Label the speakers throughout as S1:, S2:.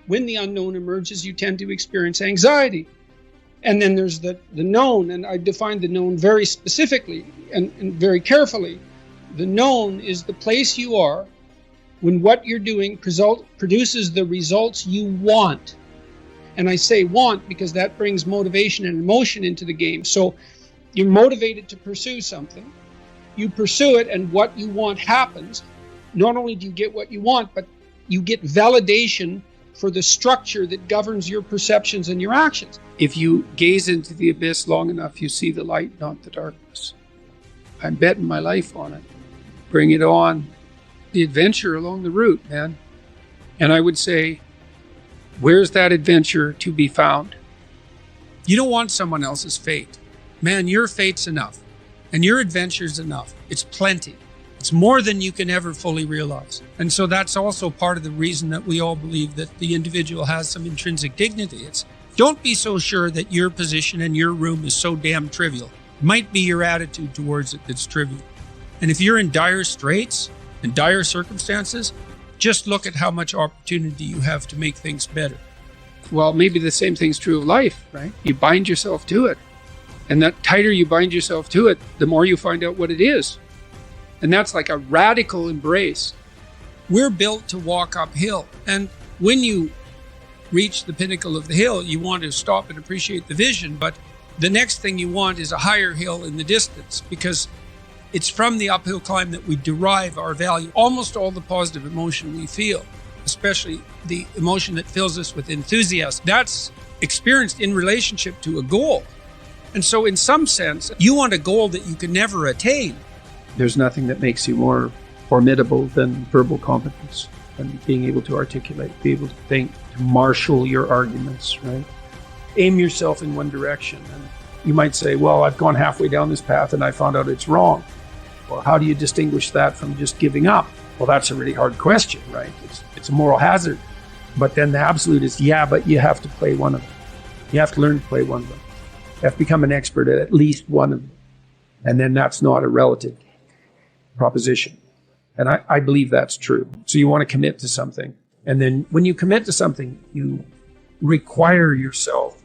S1: When the unknown emerges, you tend to experience anxiety. And then there's the known, and I define the known very specifically and very carefully. The known is the place you are when what you're doing produces the results you want. And I say want because that brings motivation and emotion into the game. So you're motivated to pursue something. You pursue it, and what you want happens. Not only do you get what you want, but you get validation for the structure that governs your perceptions and your actions. If you gaze into the abyss long enough, you see the light, not the darkness. I'm betting my life on it. Bring it on. The adventure along the route, man. And I would say, where's that adventure to be found? You don't want someone else's fate. Man, your fate's enough. And your adventure's enough. It's plenty. It's more than you can ever fully realize. And so that's also part of the reason that we all believe that the individual has some intrinsic dignity. It's don't be so sure that your position in your room is so damn trivial. It might be your attitude towards it that's trivial. And if you're in dire straits and dire circumstances, just look at how much opportunity you have to make things better. Well, maybe the same thing's true of life, right? You bind yourself to it. And the tighter you bind yourself to it, the more you find out what it is. And that's like a radical embrace. We're built to walk uphill. And when you reach the pinnacle of the hill, you want to stop and appreciate the vision. But the next thing you want is a higher hill in the distance, because it's from the uphill climb that we derive our value. Almost all the positive emotion we feel, especially the emotion that fills us with enthusiasm, that's experienced in relationship to a goal. And so in some sense, you want a goal that you can never attain. There's nothing that makes you more formidable than verbal competence and being able to articulate, be able to think, to marshal your arguments, right? Aim yourself in one direction. And you might say, well, I've gone halfway down this path and I found out it's wrong. Well, how do you distinguish that from just giving up? Well, that's a really hard question, right? It's a moral hazard. But then the absolute is, yeah, but you have to play one of them. You have to learn to play one of them. You have to become an expert at least one of them. And then that's not a relative proposition. And I believe that's true. So you want to commit to something. And then when you commit to something, you require yourself,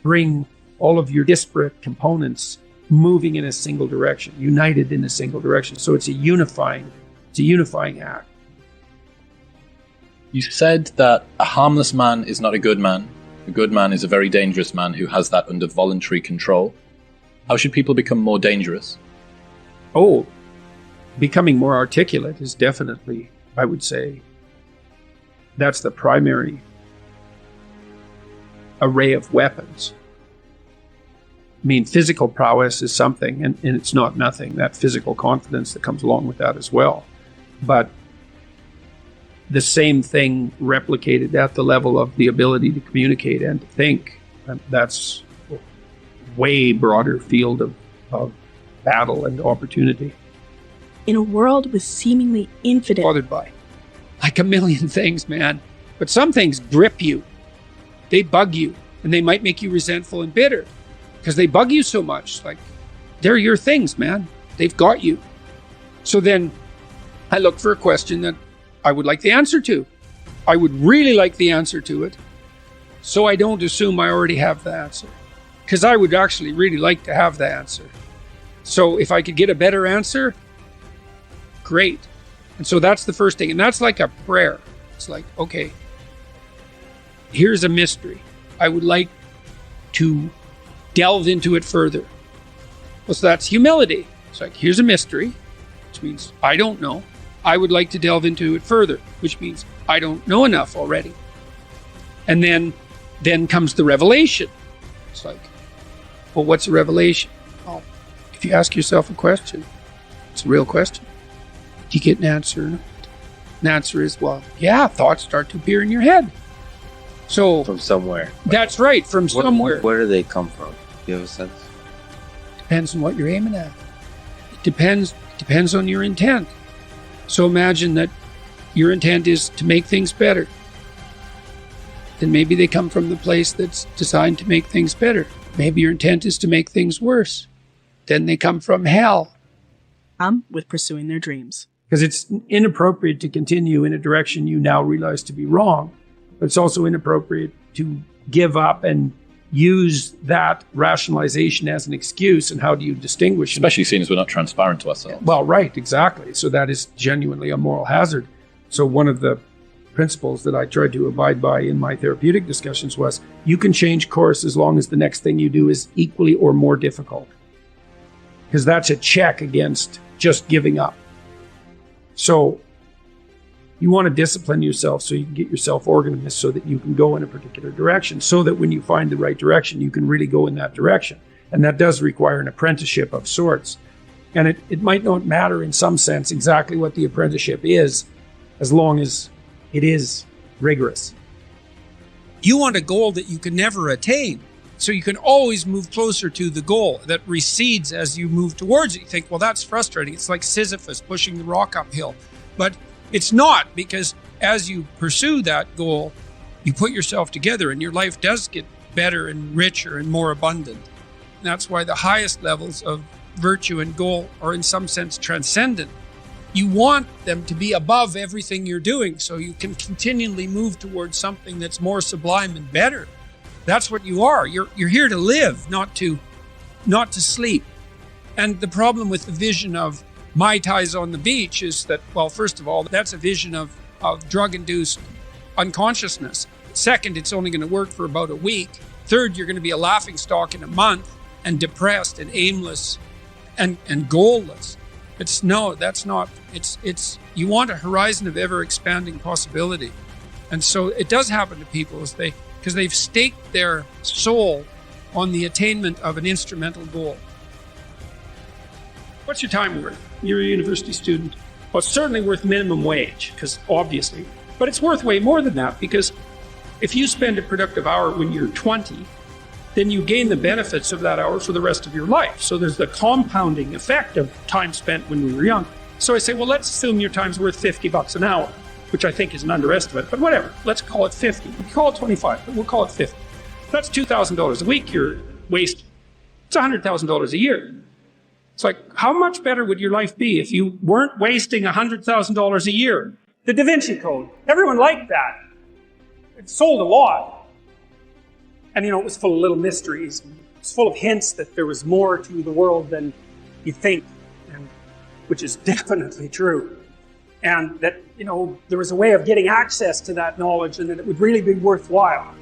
S1: bring all of your disparate components moving in a single direction, united in a single direction. So it's a unifying act.
S2: You said that a harmless man is not a good man. A good man is a very dangerous man who has that under voluntary control. How should people become more dangerous?
S1: Oh, becoming more articulate is definitely, I would say, that's the primary array of weapons. I mean, physical prowess is something, and it's not nothing, that physical confidence that comes along with that as well. But the same thing replicated at the level of the ability to communicate and to think, and that's a way broader field of battle and opportunity.
S3: In a world with seemingly infinite...
S1: Bothered by. Like a million things, man. But some things grip you. They bug you. And they might make you resentful and bitter. Because they bug you so much. Like, they're your things, man. They've got you. So then I look for a question that I would like the answer to. I would really like the answer to it. So I don't assume I already have the answer. Because I would actually really like to have the answer. So if I could get a better answer, great. And so that's the first thing. And that's like a prayer. It's like, okay, here's a mystery. I would like to delve into it further. Well, so that's humility. It's like, here's a mystery, which means I don't know. I would like to delve into it further, which means I don't know enough already. And then comes the revelation. It's like, well, what's a revelation? Well, if you ask yourself a question, it's a real question. Do you get an answer? An answer is, well, yeah, thoughts start to appear in your head. So
S4: from somewhere.
S1: That's right, from somewhere.
S4: Where do they come from? Do you have a sense?
S1: Depends on what you're aiming at. It depends on your intent. So imagine that your intent is to make things better. Then maybe they come from the place that's designed to make things better. Maybe your intent is to make things worse. Then they come from hell.
S3: With pursuing their dreams.
S1: Because it's inappropriate to continue in a direction you now realize to be wrong. It's also inappropriate to give up and use that rationalization as an excuse. And how do you distinguish?
S2: Especially seeing as we're not transparent to ourselves.
S1: Well, right, exactly. So that is genuinely a moral hazard. So one of the principles that I tried to abide by in my therapeutic discussions was you can change course as long as the next thing you do is equally or more difficult. Because that's a check against just giving up. So you want to discipline yourself so you can get yourself organized so that you can go in a particular direction, so that when you find the right direction, you can really go in that direction. And that does require an apprenticeship of sorts. And it might not matter in some sense exactly what the apprenticeship is, as long as it is rigorous. You want a goal that you can never attain, so you can always move closer to the goal that recedes as you move towards it. You think, well, that's frustrating. It's like Sisyphus pushing the rock uphill. But it's not, because as you pursue that goal, you put yourself together and your life does get better and richer and more abundant. And that's why the highest levels of virtue and goal are in some sense transcendent. You want them to be above everything you're doing so you can continually move towards something that's more sublime and better. That's what you are. You're here to live, not to sleep. And the problem with the vision of Mai Tais on the beach is that, well, first of all, that's a vision of drug-induced unconsciousness. Second, it's only going to work for about a week. Third, you're going to be a laughingstock in a month and depressed and aimless and goalless. That's not. It's you want a horizon of ever-expanding possibility. And so it does happen to people because they've staked their soul on the attainment of an instrumental goal. What's your time worth? You're a university student. Well, it's certainly worth minimum wage, because obviously, but it's worth way more than that, because if you spend a productive hour when you're 20, then you gain the benefits of that hour for the rest of your life. So there's the compounding effect of time spent when we were young. So I say, well, let's assume your time's worth $50 an hour, which I think is an underestimate, but whatever. Let's call it 50. We call it 25, but we'll call it 50. That's $2,000 a week you're wasting. It's $100,000 a year. It's like, how much better would your life be if you weren't wasting $100,000 a year? The Da Vinci Code. Everyone liked that. It sold a lot. And, it was full of little mysteries. It's full of hints that there was more to the world than you think, and which is definitely true. And that, there was a way of getting access to that knowledge and that it would really be worthwhile.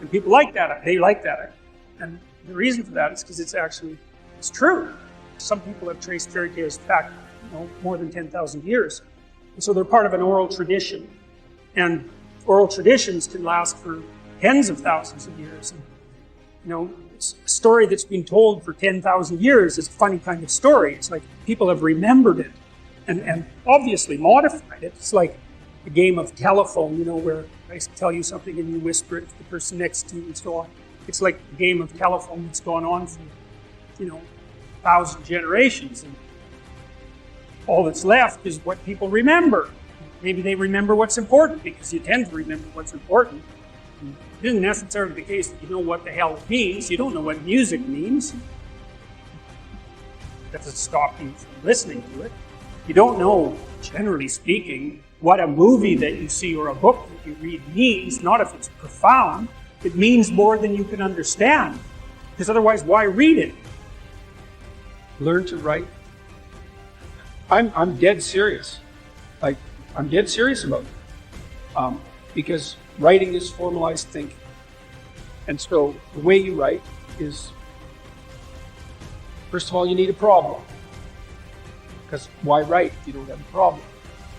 S1: And people like that. They like that. And the reason for that is because it's true. Some people have traced fairy tales back, more than 10,000 years. And so they're part of an oral tradition. And oral traditions can last for tens of thousands of years. And, it's a story that's been told for 10,000 years is a funny kind of story. It's like people have remembered it and obviously modified it. It's like a game of telephone, where I tell you something and you whisper it to the person next to you and so on. It's like a game of telephone that's gone on for, 1,000 generations, and all that's left is what people remember. Maybe they remember what's important, because you tend to remember what's important. It isn't necessarily the case that you know what the hell it means. You don't know what music means. That doesn't stop you from listening to it. You don't know, generally speaking, what a movie that you see or a book that you read means, not if it's profound. It means more than you can understand, because otherwise why read it? Learn to write. I'm dead serious. I'm dead serious about it. Because writing is formalized thinking. And so the way you write is, first of all, you need a problem. Because why write if you don't have a problem?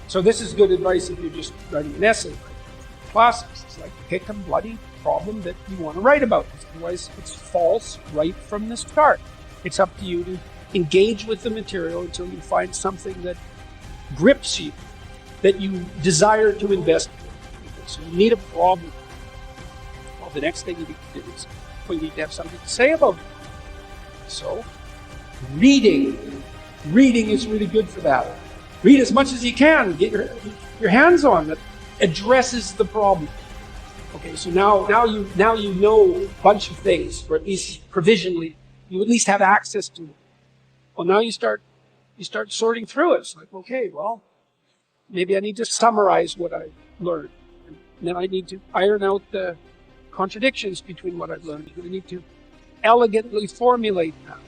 S1: So this is good advice if you're just writing an essay. Classics. It's like, pick a bloody problem that you want to write about. Otherwise, it's false right from the start. It's up to you to engage with the material until you find something that grips you, that you desire to invest in. So you need a problem. Well, the next thing you need to do is you need to have something to say about it. So reading is really good for that. Read as much as you can. Get your hands on it. Addresses the problem. Okay, so now you know a bunch of things, or at least provisionally, you at least have access to it. Well, now you start sorting through it. It's like, okay, well, maybe I need to summarize what I learned. And And then I need to iron out the contradictions between what I've learned. I need to elegantly formulate that.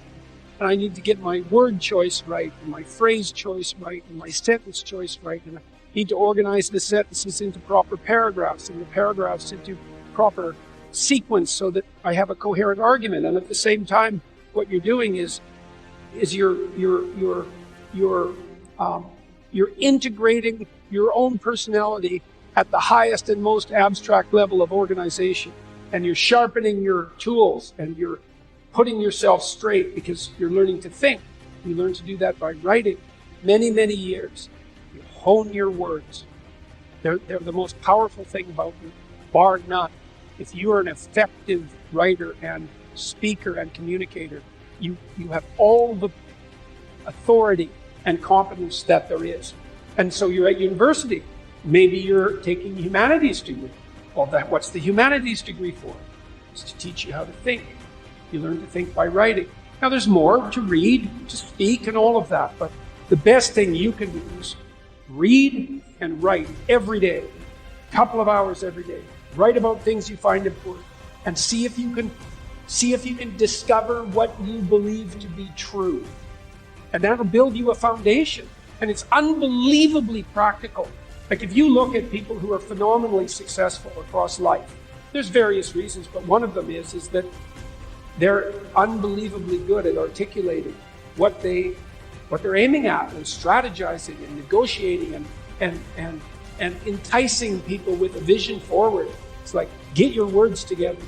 S1: And I need to get my word choice right, and my phrase choice right, and my sentence choice right. And I need to organize the sentences into proper paragraphs, and the paragraphs into proper sequence so that I have a coherent argument. And at the same time, what you're doing is you're integrating your own personality at the highest and most abstract level of organization. And you're sharpening your tools, and you're putting yourself straight because you're learning to think. You learn to do that by writing many, many years. You hone your words. They're the most powerful thing about you, bar none. If you are an effective writer and speaker and communicator, you have all the authority and competence that there is. And so you're at university. Maybe you're taking a humanities degree. Well, what's the humanities degree for? It's to teach you how to think. You learn to think by writing. Now, there's more to read, to speak, and all of that. But the best thing you can do is read and write every day, a couple of hours every day. Write about things you find important, and see if you can discover what you believe to be true. And that'll build you a foundation. And it's unbelievably practical. Like if you look at people who are phenomenally successful across life, there's various reasons, but one of them is that they're unbelievably good at articulating what they're aiming at, and strategizing and negotiating and enticing people with a vision forward. It's like, get your words together.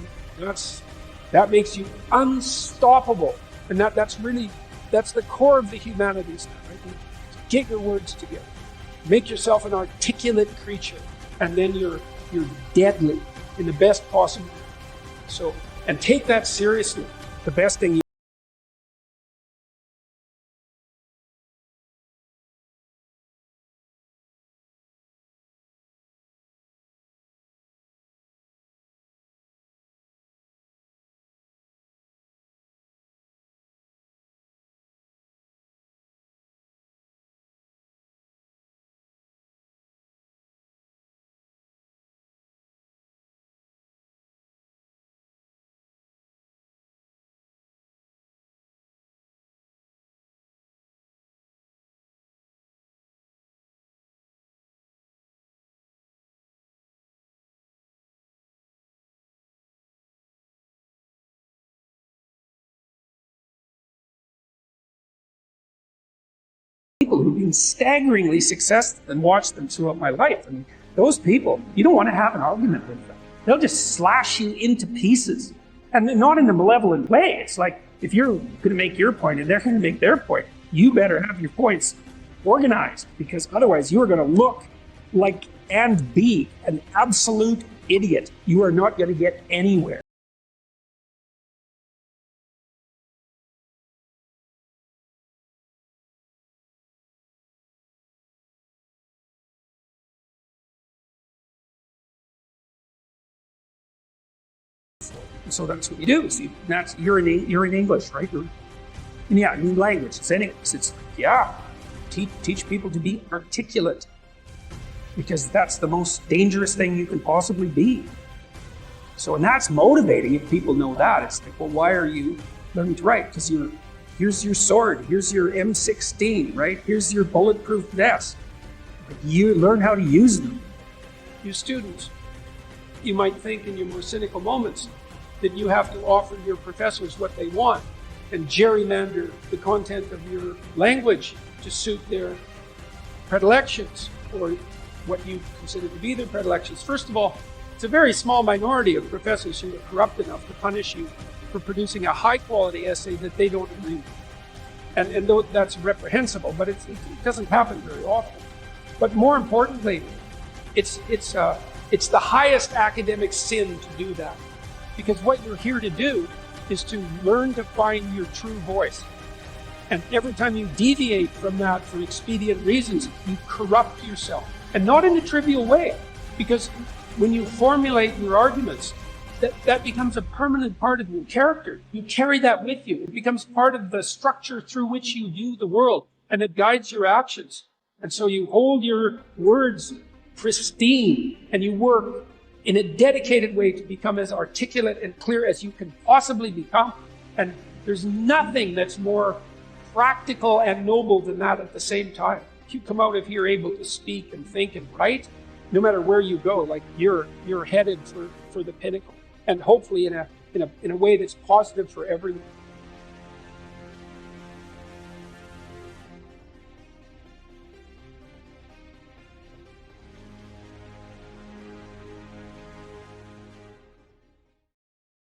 S1: That makes you unstoppable. And that's the core of the humanities, right? Get your words together. Make yourself an articulate creature, and then you're deadly in the best possible way. So, and take that seriously. The best thing people who've been staggeringly successful and watched them throughout my life. I mean, those people, you don't want to have an argument with them. They'll just slash you into pieces. And not in a malevolent way. It's like, if you're going to make your point and they're going to make their point, you better have your points organized, because otherwise you are going to look like and be an absolute idiot. You are not going to get anywhere. So that's what you do. So you're in English, right? New language. It's anyways. It's teach people to be articulate, because that's the most dangerous thing you can possibly be. So, and that's motivating if people know that. It's like, well, why are you learning to write? Because here's your sword, here's your M16, right? Here's your bulletproof vest. Like, you learn how to use them. You students, you might think in your more cynical moments that you have to offer your professors what they want and gerrymander the content of your language to suit their predilections, or what you consider to be their predilections. First of all, it's a very small minority of professors who are corrupt enough to punish you for producing a high-quality essay that they don't agree with. And though that's reprehensible, but it doesn't happen very often. But more importantly, it's the highest academic sin to do that. Because what you're here to do is to learn to find your true voice. And every time you deviate from that for expedient reasons, you corrupt yourself. And not in a trivial way. Because when you formulate your arguments, that becomes a permanent part of your character. You carry that with you. It becomes part of the structure through which you view the world, and it guides your actions. And so you hold your words pristine, and you work in a dedicated way to become as articulate and clear as you can possibly become. And there's nothing that's more practical and noble than that at the same time. If you come out of here able to speak and think and write, no matter where you go, like you're headed for the pinnacle, and hopefully in a way that's positive for everyone.